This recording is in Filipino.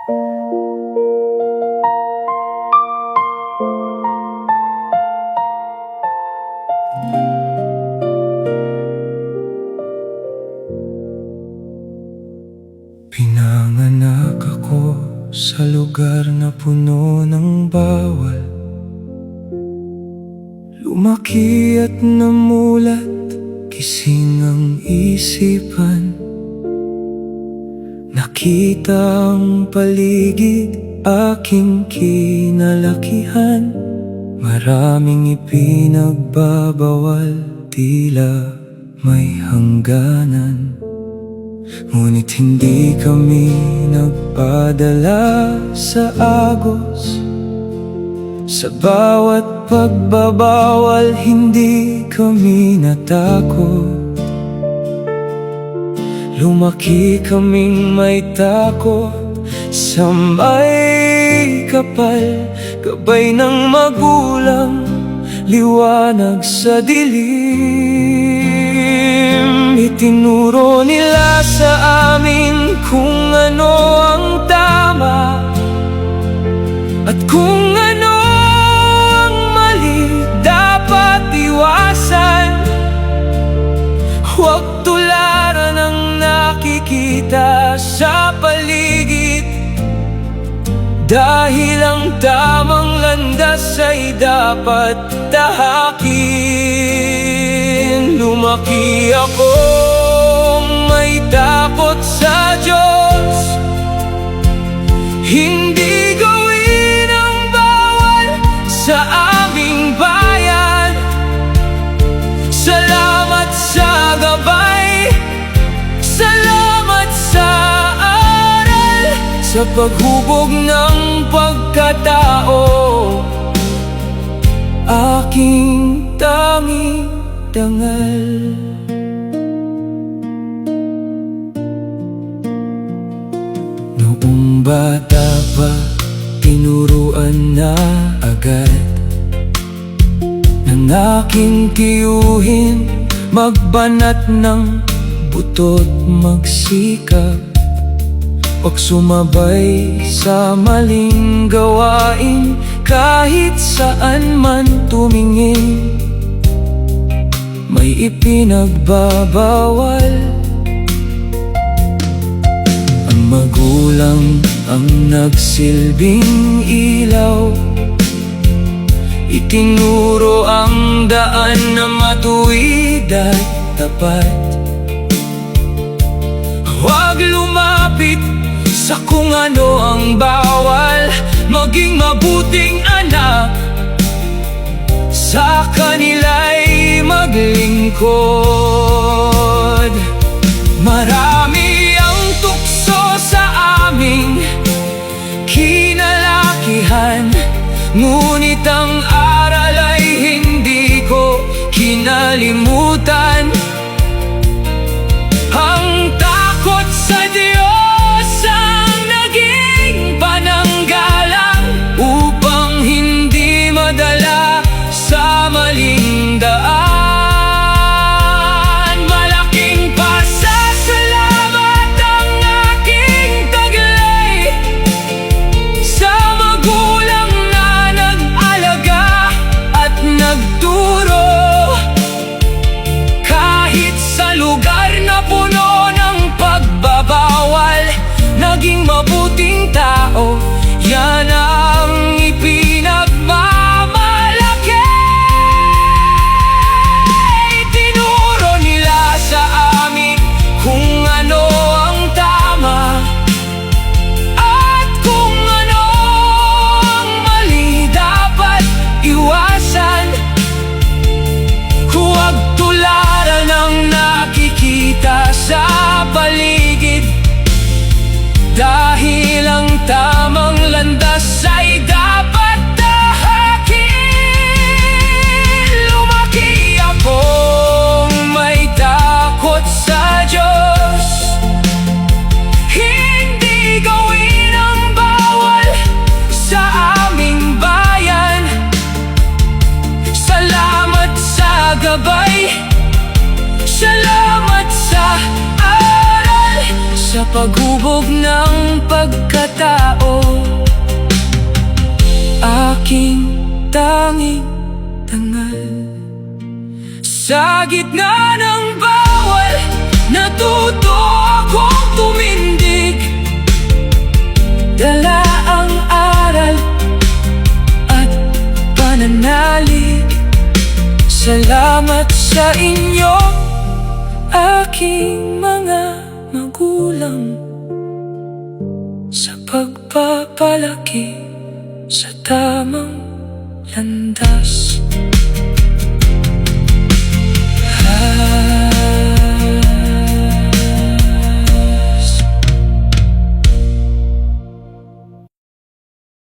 Pinanganak ako sa lugar na puno ng bawal. Lumaki at namulat, gising ang isipan. Nakita ang paligid, aking kinalakihan. Maraming ipinagbabawal, tila may hangganan. Ngunit hindi kami nagpadala sa agos. Sa bawat pagbabawal, hindi kami natakot. Lumaki kaming may takot sa may kapal. Gabay ng magulang, liwanag sa dilim. Itinuro nila sa amin kung ano ang tama at kung ano ang mali dapat iwasan. Huwag tularan ang nakikita sa paligid, dahil ang tamang landas ay dapat tahakin. Lumaki akong may takot sa Diyos, hindi gawin ang bawal sa aming bayan. Salamat sa gabay, salamat sa aral, sa paghubog ng pagkatao, aking tanging dangal. Noong bata pa, tinuruan na agad ng aking tiyuhin, magbanat ng butot, magsikap. Huwag sumabay sa maling gawain, kahit saan man tumingin. May ipinagbabawal. Ang magulang ang nagsilbing ilaw, itinuro ang daan na matuwid at tapat. Huwag lumapit sa kung ano ang bawal, maging mabuting anak, sa kanila'y maglingkod. Marami ang tukso sa aming kinalakihan, ngunit ang aral ay hindi ko kinalimutan. Ang takot sa Diyos ang naging pananggalang, upang hindi madala sa maling daan. Malaking pasasalamat ang aking taglay sa magulang na nag-alaga at nagturo. Kahit sa lugar na puno ng pagbabawal, naging mabuting tao, yan ang ipinagmamalaki. Tinuro nila sa amin kung ano ang tama at kung ano ang mali dapat iwasan. Huwag tularan ang nakikita sa paligid, dahil ang tamang sa paghubog ng pagkatao. Aking tanging dangal. Sa gitna ng bawal, natuto akong tumindig. Dala ang aral at pananalig. Salamat sa inyo, aking mga magulang, sa pagpapalaki sa tamang landas.